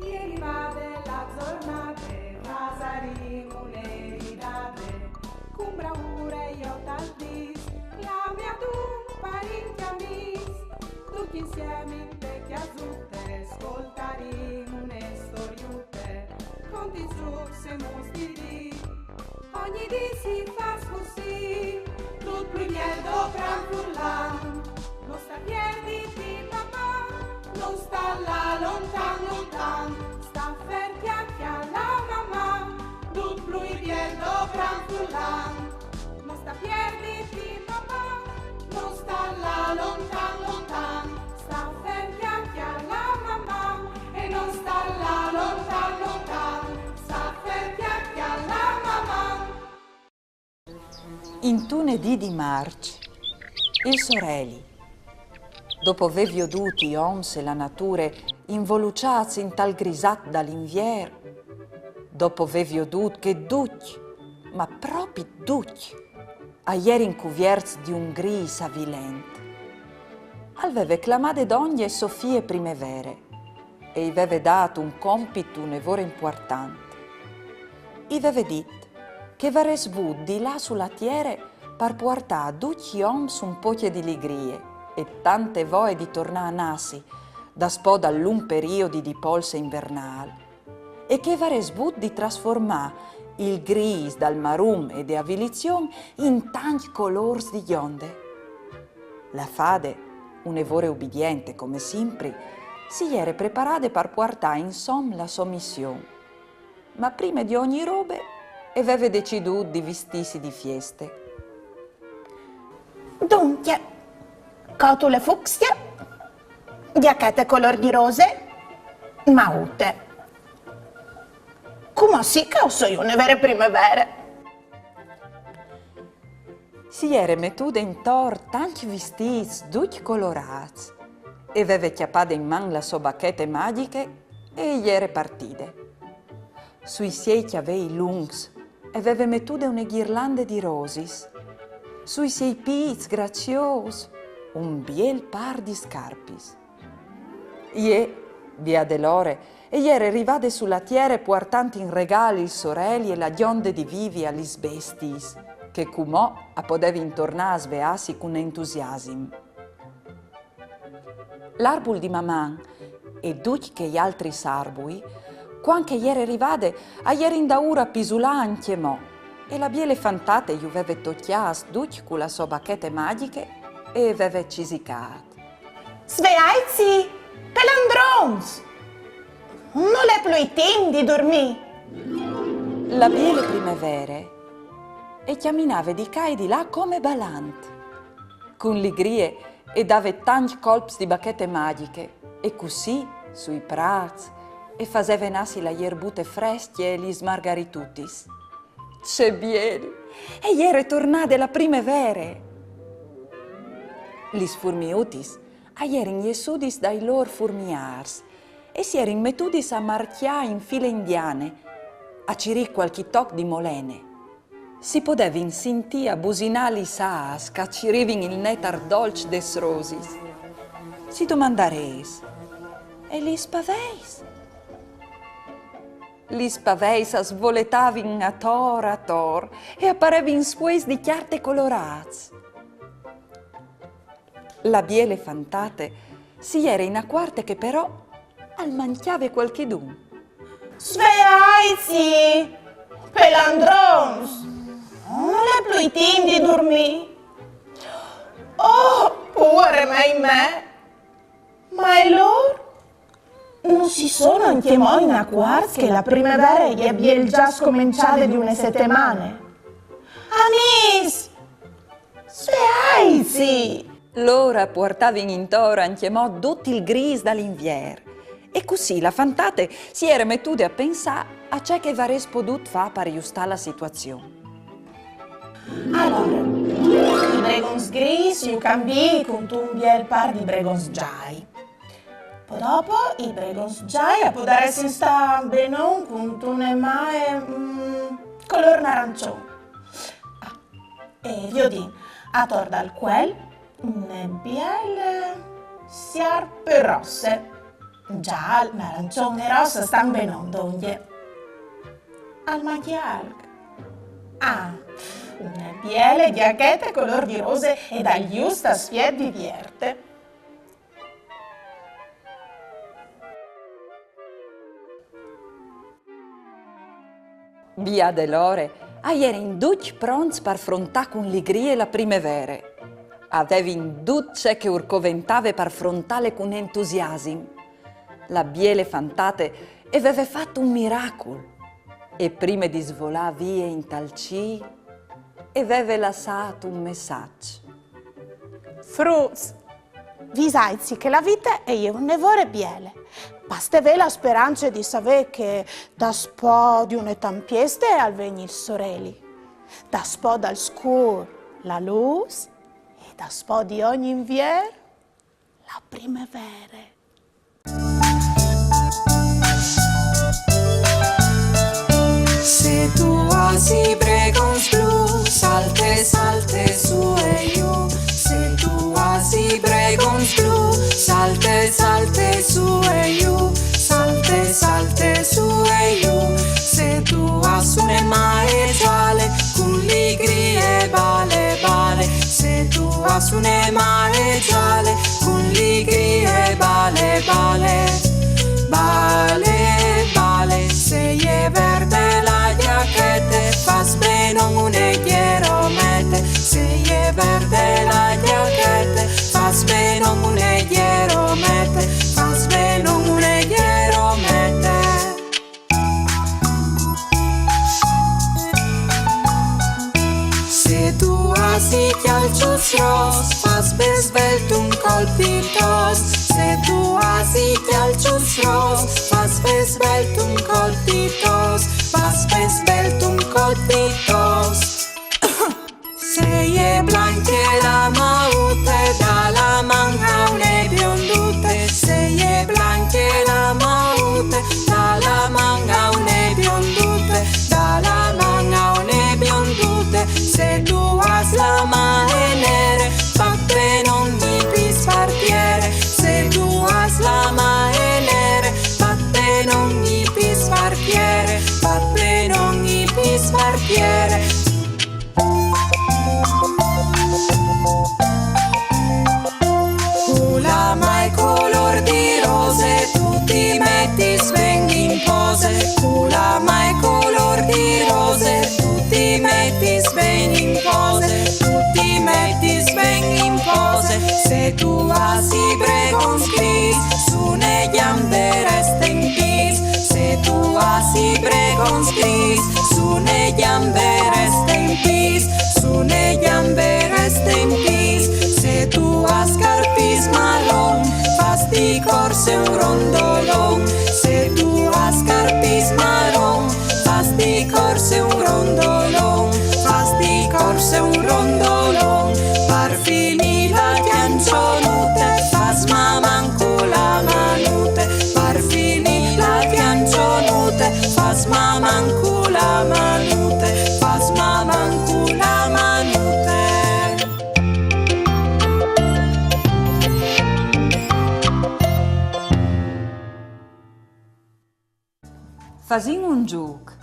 Ieri vade la giornata, rasarimo un'eridate, con bravura io tal dis, la mia tu parenti amis, tutti insieme in vecchia zutte, ascoltarimo une storiute, conti giù se mostri, ogni dì si fa così, tutto il miedo franfullan, non sta piedi di papà, non sta là lontan lontan, sta ferti anche alla mamma, tutto il miedo franfullan, non sta piedi di papà, non sta là lontan lontan, sta ferti anche alla mamma, e non sta là lontan lontan, sta ferti anche alla mamma. In tunedì di marzo, il sorelli, dopo aver veduti oms e la natura involuciati in tal grisat dall'invier, dopo aver veduto che tutti, ma proprio tutti, a ieri incuvierts di un gris avvilente, aveva clamato d'ogni e Sofie primevere e gli aveva dato un compito nevore importante. Gli aveva detto che vares vu di là sulla tiere per portare a tutti gli oms un po' di allegrie e tante voie di tornare a nasi da spo dall'un periodo di polse invernale e che vares vu di trasformare il gris dal marum e de avilizione in tanti colori di gionde. La fade, un evore ubbidiente come sempre, si era preparata per portare insomma la sua missione, ma prima di ogni robe aveva deciduto di vestirsi di feste. Dunque, cotule fucsia, giacchette color di rose, maute. Come si che so io ne vere primavere? Si era mettuta intorno tanti vestiti tutti colorati e aveva chiappato in mano la sua bacchette magiche e gli era partite. Sui suoi chiavei lunghi aveva mettuta una ghirlanda di rosis, sui suoi piedi graziosi un bel par di scarpis. Via dell'ore, e gli era arrivata sulla tiera portando in regalo il sorelli e la gionde di vivi agli sbestis, che cumò a potevi intornare a svearsi con entusiasmo. L'arbol di mamma e tutti che gli altri sarbui, quando ieri arrivate, a ieri in daura pisulà anche mo, e la biele fantate gli aveva tocchiato tutti con la sua bacchette magiche e aveva cisicato. Sveaizi, pelandrons! Non è più il tempo di dormire. La biele primavere e camminava di qua e di là come balante, con ligrie e dava tanti colpi di bacchette magiche e così sui prati e faceva nassi le erbute fresche e gli smargaritutis. C'è biele! E ieri è tornata la primavera! Gli sfurmiutis a ieri iesudis dai loro furmiars e si erano mettutis a marchiare in file indiane, a cirì qualche toc di molene. Si poteva insentire a businali saas che accirivin il netar dolce des rosis. Si domandareis, e li spaveis? Li spaveis a svoletavin a tor e apparevin spues di chiarte colorats. La biele fantate si era in acquarte che però al manchiave qualchedun. Sveaizi, pelandrons! Non è più il tempo di dormire. Oh, pure me. Ma e loro? Non si sono anche mo in acquarti che la primavera gli abbia già scominciata di una settimana. Anis! Sveaizi! L'ora portavano intorno anche mo tutto il gris dall'invier. E così la fantate si era mettuta a pensare a ciò che avrei potuto fare per aiutare la situazione. Allora, i bregons gris io cambiai con un bel par di bregons giai. Poi dopo i bregons giai a poter essere sta benon con un emae color arancione. E viodin a tor dal quel une belle sciarpe rosse. Già, l'arancione rosso stanno benondoglie. Al machiark. Ah, una biele diachete color di rose e dagli usta sfied di vierte. Via dell'ore, ieri in tutti pronti per affrontare con allegria la primavera. Avevi in duce che urcoventave per affrontare con entusiasmo. La biele fantate e aveva fatto un miracolo. E prima di svolare via in talci, aveva lasciato un messaggio. Fruz, vi saizzi che la vita è un nevore biele. Basteve la speranza di sapere che da spo di une tempieste al vegni il sorelli, da spo dal scur la luz e da spo di ogni invier la primavera. Se tu osi pregons blu, salte, salte su e giù. Se tu osi pregons blu, salte, salte su e giù. Salte, salte su e giù. Se tu has une mare giale, con ligrie bale, bale. Se tu has une mare giale, con ligrie bale, bale. Bale, bale, se è verde la giacchette, fas bene un gliero mette. Se è verde la giacchette, fas bene un gliero mette. Fas bene un gliero mette. Se tu hasi calcios ros, fas besveltum colpitos. Se tu hasi calcios ros, fas besveltum colpitos. Fas besveltum colpitos. Se è blanche la maute, dalla manca une biondute. Se è blanche la maute, dalla manca une biondute. Dalla manca une biondute. Se tu has la mare nere, fatte non mi pispartiere. Se tu has la mare nere, fatte non mi pispartiere. Fatte non mi pispartiere. Ulama è color di rose, tu ti metti svenghi in pose. Ulama è color di rose, tu ti metti svenghi in pose. Tu ti metti svenghi in pose. Se tu hasi pregons gris, su ne gambe resta in pis. Se tu hasi pregons gris, su ne gambe resta in pis. Su ne gambe resta in pis. Se tu has carpis marrón, fas di corse un rondolón. Se tu has carpis marrón, fas di corse un rondolón. Fas di corse un rondolón. Par fini la cancionute, fas mamancu la manute. Par fini la cancionute, fas mamancu la manute. Fas mamancu la manute. Fasin un giuc.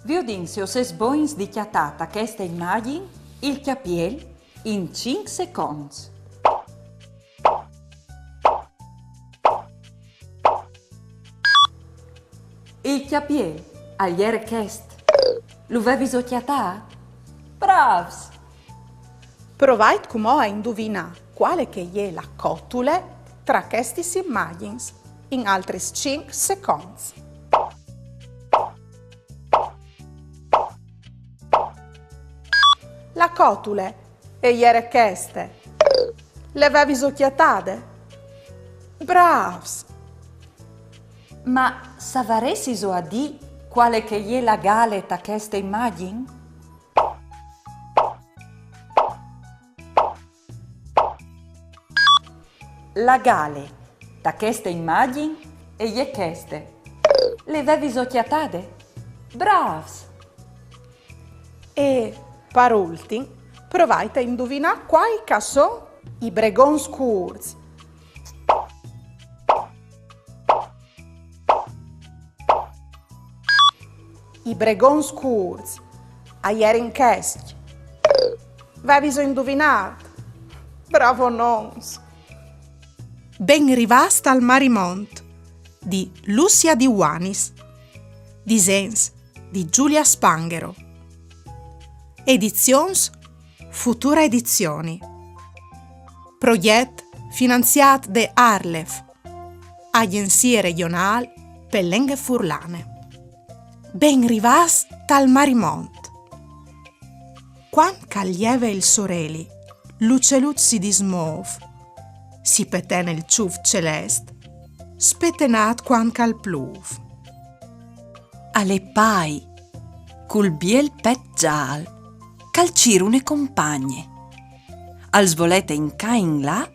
Viodin se os boins di chiatata questa immagine, il capiel in 5 secondi. Il capiel, agliere chest. Lo avevi socchiata? Bravs! Provait come a indovinare quale che è la cotule tra questi immagini in altri 5 secondi. La cotule e ieri cheste. Le avevi socchiatate? Bravs! Ma savaresi so a di quale che è la galeta questa immagine? La gale da questa immagine e gli cheste. Le avevi socchiatate? Bravs! E per ultimo, provate a indovinare quali sono i bregons curzi. I bregons curzi, a ieri in chesti. Avevi indovinato. Bravo nons. Ben rivasta al Marimont di Lucia Di Wanis. Disens di Giulia Spanghero. Edizions Futura Edizioni. Proget finanziat de Arlef, Agenzie Regional per Lenghe Furlane. Ben rivas tal Marimont. Quan caglieve il soreli, l'ucelut si dismov, si petè nel ciuf celest, spetenat quan cal pluv. Alle pai, cul biel pet gial, calcirune compagne. Al svolete in ca in là,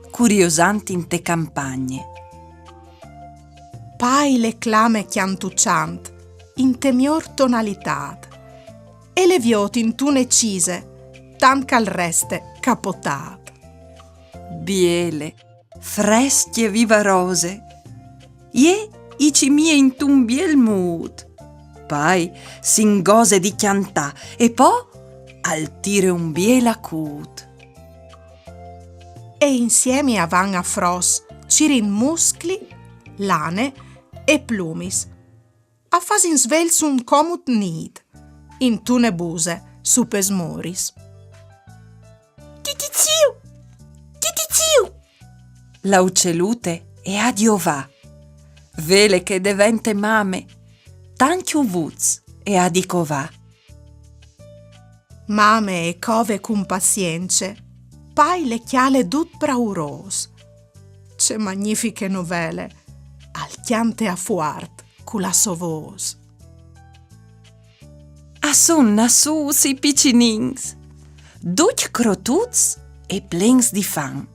curiosanti in te campagne. Pai le clame chiantucciant, in te mior tonalitat, e le vioti in tune cise, tant cal reste capotat. Biele, fresche vivarose, ie ici mie in tun biel mood. Pai s'ingose di chiantà e po' al tire un biel acut. E insieme a van a fros cirin muscli, lane e plumis, a fasin svels un comut nid, in tune buse supes moris. Titiziu! Titiziu! La uccelute e adiovà, vele che devente mame, tanchiu vuz e adicovà. Mame e cove cum pazience, pai le chiale dut brauros. Ce magnifiche novele, al chiante a fuart, cula sovos. Assunna su si piccinins, duc crotuts e plens di fan.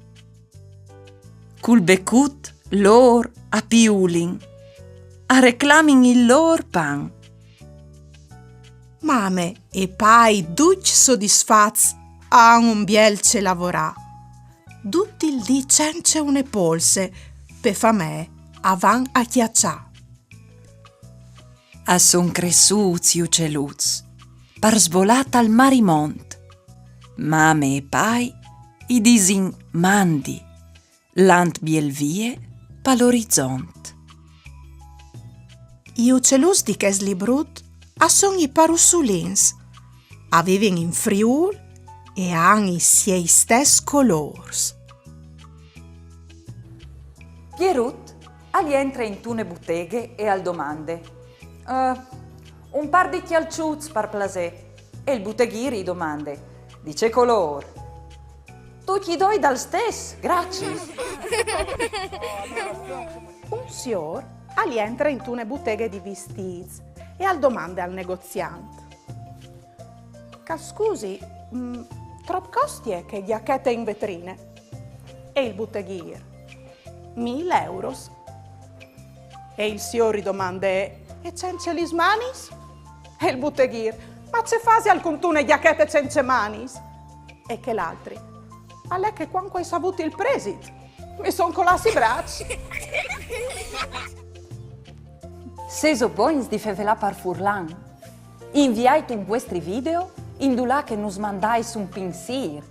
Cul becut lor a piulin, a reclamin il lor pan. Mame e pai duc soddisfats han un bielce lavorà. Tut il dì cence une polse, pe fa me avan a chiaccià. A son cressuzi ucceluz, par svolat al Marimont. Mame e pai i disin mandi, lant bielvie pa l'orizzont. I uccelus di ches librut a son i parussulins, a viven in Friul e han i siei stes colors. Pierut agli entra in tune botteghe e al domande un par di chialciuz par plasè e il butteghiri domande dice color. Tu gli doi dal stes, grazie. Un signor agli entra in tune botteghe di vestiti e al domande al negoziante. Ca scusi, trop costie che giacchette in vetrine? E il butteghir, 1.000 euros. E il signor ridomande, e cence lis manis? E il butteghir, ma c'è fasi al contune giacchette cence manis? E che l'altri, a lei che quanto hai saputo il presit? Mi son colassi i bracci. Seso boins di fevelà par furlan. Inviate un vostri video indulà che nus mandais un pinsir,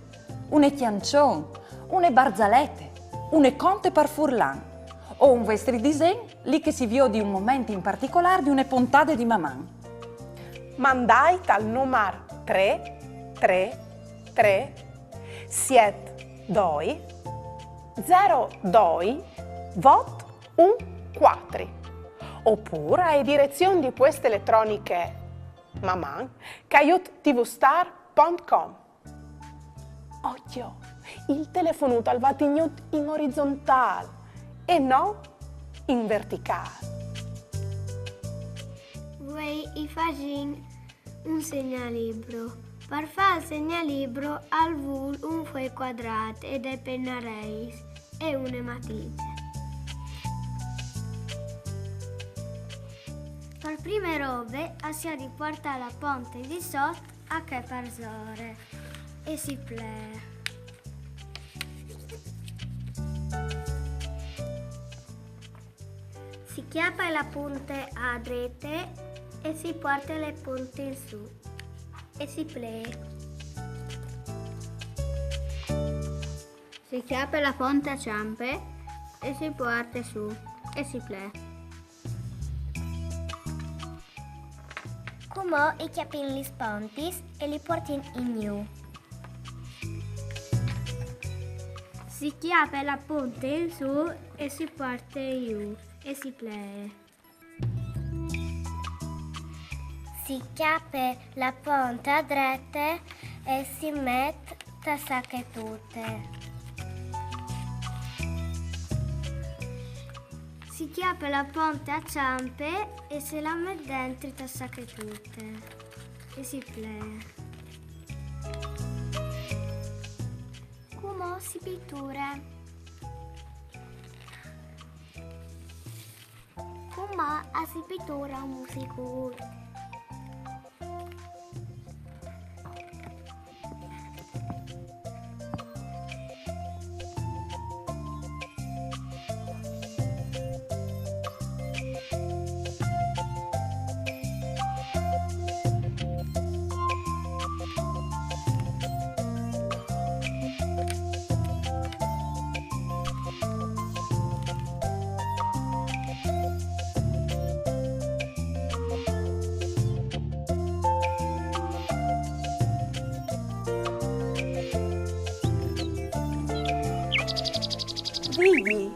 une chiancion, une barzalette, une conte par furlan o un vostri disegno lì che si vio di un momento in particolare di une puntate di maman. Mandai al numero 333 72 02 vot 14 oppure a direzione di queste elettroniche maman@tvstar.com. Occhio, il telefonuto al vatignut in orizzontale e non in verticale. Voi i facin un segnalibro. Per fare il segnalibro al vul un fuoi quadrato e dei pennareis e une matite. Per prime robe si riporta la ponte di sotto a che parzore e si plea. Si chiappa la punta a drete e si porta le punte in su e si plie. Si chiappa la punta a ciampe e si porta su e si plie. Come i chiappin li spontis e li portin in giù. Si chiappa la punta in su e si porta giù e si plie. Si chiappa la punta dritta e si mette a sacche tutte. Si chiappa la punta a ciampe e se la mette dentro a sacche tutte e si plie. Come si pittura? Come si pittura un musico? Vigli,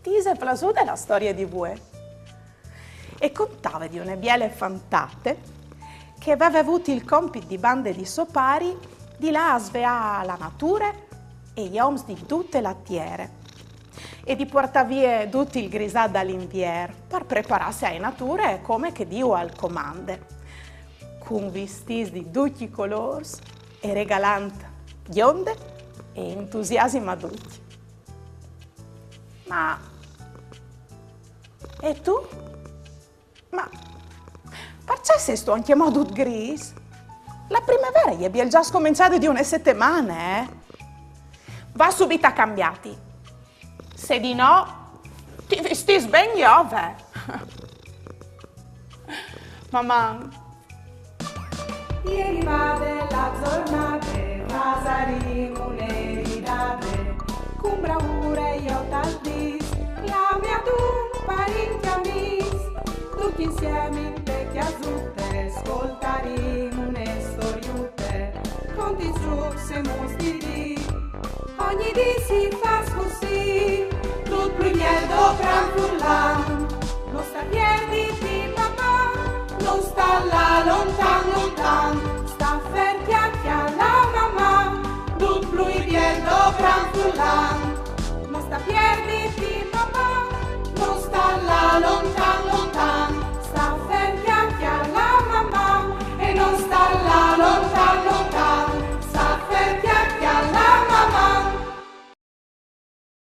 ti sei piaciuta la storia di voi? E contava di una biele fantate che aveva avuto il compito di bande di sopari di là a svegliare la natura e gli uomini di tutte le terre e di portare via tutto il grisà dall'invier per prepararsi alle nature come che Dio al comande, con vestiti di tutti i colori e regalando gionde e entusiasmo a tutti. Ma e tu? Ma perché sei sto anche modo gris? La primavera gli abbiamo già scominciato di una settimana, Va subito a cambiati. Se di no, ti vesti ben giove. Mamma. Ieri va della giornate, pasaremo un'eridate, con bravura io t'aldis, la mia tu parenti amis, tutti insieme in vecchia zutte, ascoltaremo une storiute, conti su se mostri, ogni dì si fa così, tut primiero gran furlan, non sta piedi di papà, non sta là lontan, sta ferti alla mamma, tut primiero gran furlan, non sta piedi di papà, non sta là lontan, sta ferti alla mamma e non sta là